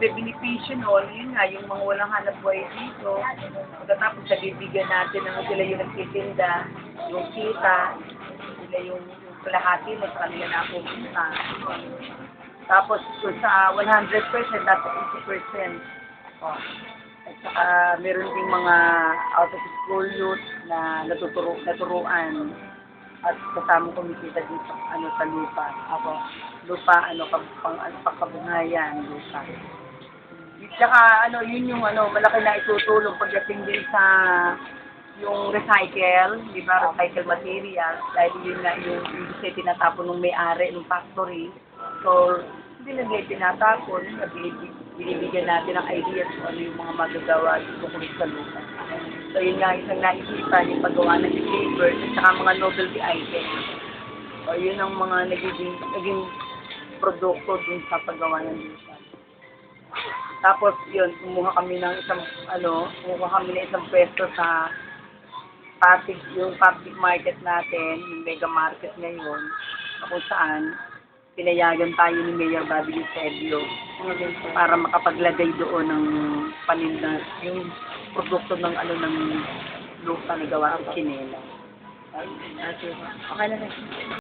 magbe-beneficio nun, yun nga, yung mga walang hanap buhay dito. Pagkatapos nabibigyan natin ng sila yung nagtitinda, yung kita, sila yung kalahati na sa kanila napupunta. Tapos kung sa 100%, dapat 80%. Oh. At saka meron ding mga out of school youth na naturuan at kasama kumikita din sa lupa. Ako, lupa, pagkabuhayan, lupa. Tsaka, yun yung, malaki na itutulong pagdating din sa yung recycle, di ba, recycle material, dahil yun nga yung kasi tinatapon ng may-ari ng factory. So, hindi na nila tinatapon, binibigyan natin ng ideas kung ano yung mga magagawa tungkol sa lupa. So, yun nga, isang naisipan yung paggawa ng paper at saka mga novelty items. So, yun ang mga naging produkto dun sa paggawa ng lupa. Tapos, yun, kumuha kami ng isang pwesto sa yung public market natin, yung mega market ngayon, kung saan pinayagan tayo ni Mayor Bobby Eusebio para makapaglagay doon ng paninda, yung produkto ng lupa na gawa ng kinela. Okay na.